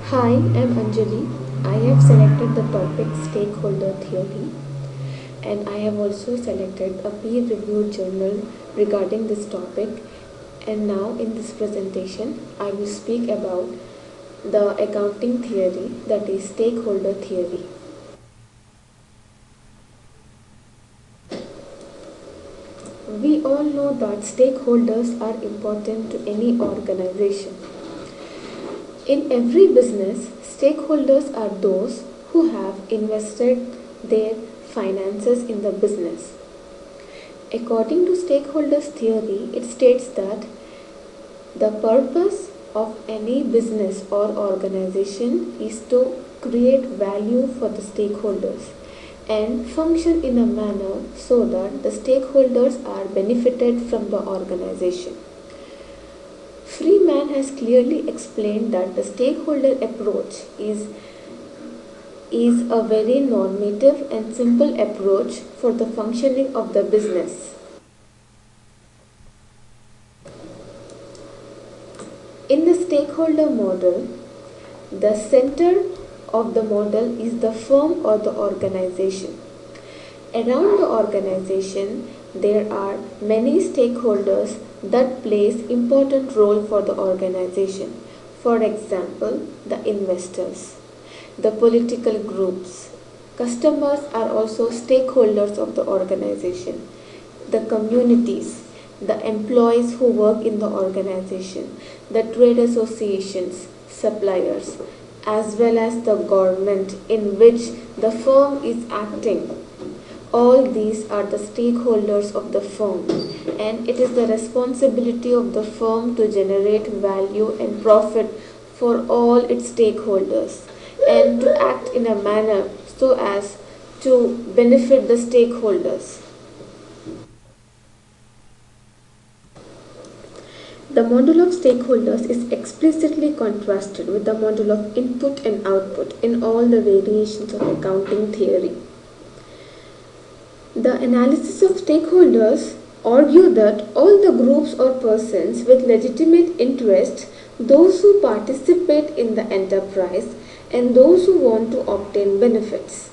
Hi, I'm Anjali. I have selected the topic Stakeholder Theory, and I have also selected a peer reviewed journal regarding this topic. And now, in this presentation, I will speak about the accounting theory, that is, stakeholder theory. We all know that stakeholders are important to any organization. In every business, stakeholders are those who have invested their finances in the business. According to stakeholders theory, it states that the purpose of any business or organization is to create value for the stakeholders and function in a manner so that the stakeholders are benefited from the organization. Freeman has clearly explained that the stakeholder approach is a very normative and simple approach for the functioning of the business. In the stakeholder model, the center of the model is the firm or the organization. Around the organization, there are many stakeholders that plays important role for the organization. For example, the investors, the political groups. Customers are also stakeholders of the organization. The communities, the employees who work in the organization, the trade associations, suppliers, as well as the government in which the firm is acting. All these are the stakeholders of the firm, and it is the responsibility of the firm to generate value and profit for all its stakeholders and to act in a manner so as to benefit the stakeholders. The model of stakeholders is explicitly contrasted with the model of input and output in all the variations of accounting theory. The analysis of stakeholders argue that all the groups or persons with legitimate interest, those who participate in the enterprise, and those who want to obtain benefits.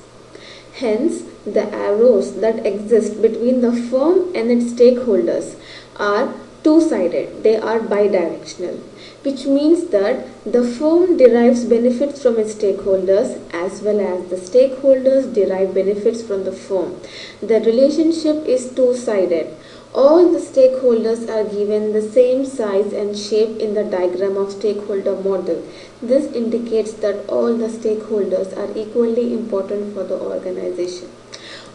Hence, the arrows that exist between the firm and its stakeholders are two-sided, they are bidirectional, which means that the firm derives benefits from its stakeholders as well as the stakeholders derive benefits from the firm. The relationship is two-sided. All the stakeholders are given the same size and shape in the diagram of stakeholder model. This indicates that all the stakeholders are equally important for the organization.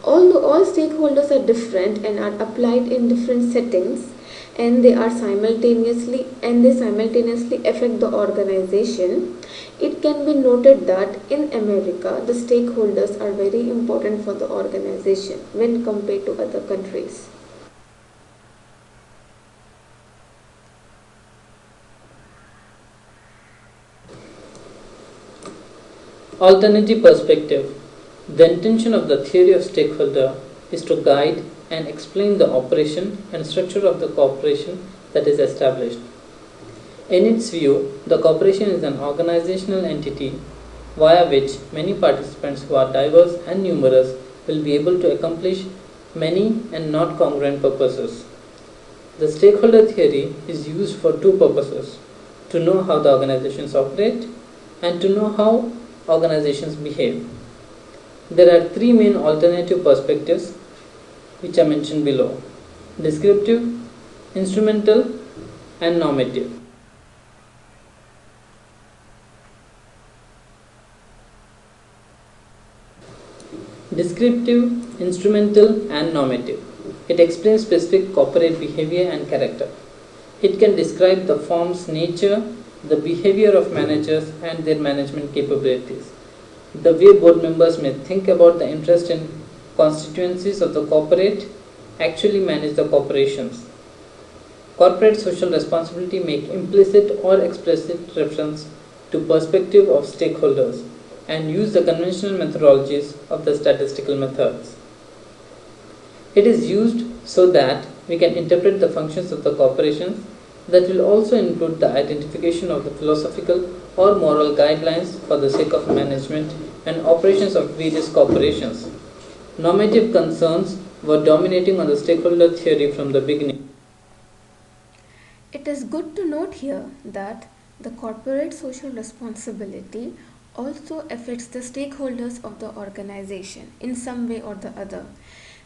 Although all stakeholders are different and are applied in different settings, and they simultaneously affect the organization, it can be noted that in America the stakeholders are very important for the organization when compared to other countries. Alternative perspective. The intention of the theory of stakeholder is to guide and explain the operation and structure of the corporation that is established. In its view, the corporation is an organizational entity via which many participants who are diverse and numerous will be able to accomplish many and not congruent purposes. The stakeholder theory is used for two purposes: to know how the organizations operate and to know how organizations behave. There are three main alternative perspectives which are mentioned below: descriptive, instrumental, and normative. Descriptive, instrumental, and normative. It explains specific corporate behavior and character. It can describe the firm's nature, the behavior of managers, and their management capabilities. The way board members may think about the interest and constituencies of the corporate actually manage the corporations. Corporate social responsibility make implicit or explicit reference to perspective of stakeholders and use the conventional methodologies of the statistical methods. It is used so that we can interpret the functions of the corporations that will also include the identification of the philosophical or moral guidelines for the sake of management and operations of various corporations. Normative concerns were dominating on the stakeholder theory from the beginning. It is good to note here that the corporate social responsibility also affects the stakeholders of the organization in some way or the other.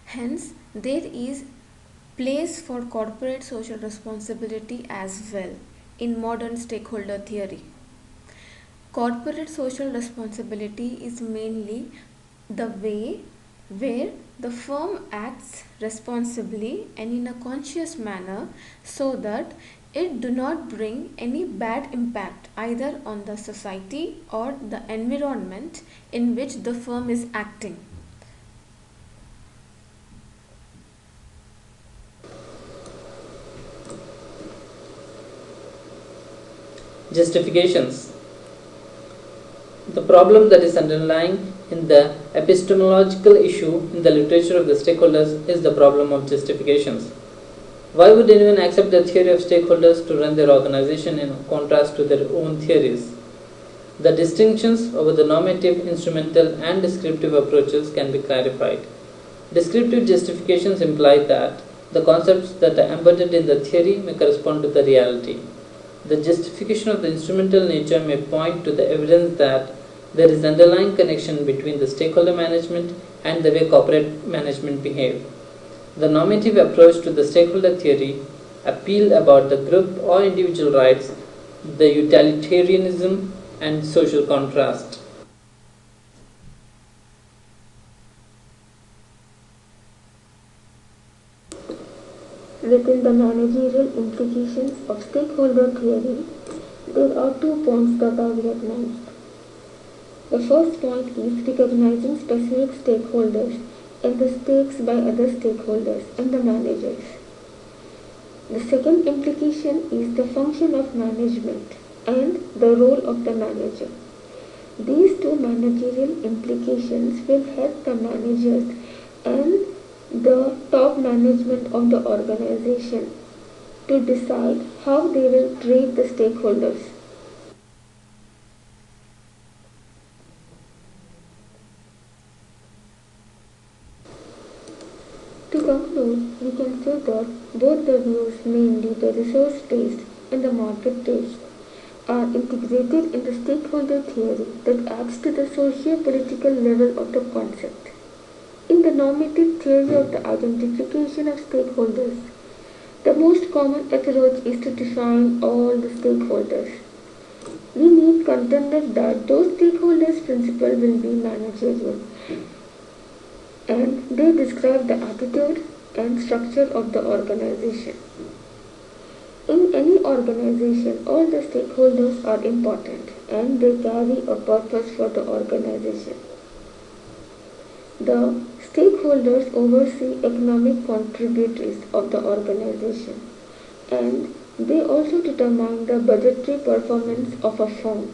Hence, there is place for corporate social responsibility as well in modern stakeholder theory. Corporate social responsibility is mainly the way where the firm acts responsibly and in a conscious manner so that it do not bring any bad impact either on the society or the environment in which the firm is acting. Justifications. The problem that is underlying in the epistemological issue in the literature of the stakeholders is the problem of justifications. Why would anyone accept the theory of stakeholders to run their organization in contrast to their own theories? The distinctions over the normative, instrumental, and descriptive approaches can be clarified. Descriptive justifications imply that the concepts that are embedded in the theory may correspond to the reality. The justification of the instrumental nature may point to the evidence that there is underlying connection between the stakeholder management and the way corporate management behave. The normative approach to the stakeholder theory appealed about the group or individual rights, the utilitarianism, and social contrast. Within the managerial implications of stakeholder theory, there are 2 points that are recognized. The first point is recognizing specific stakeholders and the stakes by other stakeholders and the managers. The second implication is the function of management and the role of the manager. These two managerial implications will help the managers and the top management of the organization to decide how they will treat the stakeholders. To conclude, we can say that both the views, mainly the resource-based and the market-based, are integrated in the stakeholder theory that adds to the socio-political level of the concept. In the normative theory of the identification of stakeholders, the most common approach is to define all the stakeholders. We need contended that those stakeholders' principle will be managerial, and they describe the attitude and structure of the organization. In any organization, all the stakeholders are important and they carry a purpose for the organization. The stakeholders oversee economic contributors of the organization and they also determine the budgetary performance of a firm.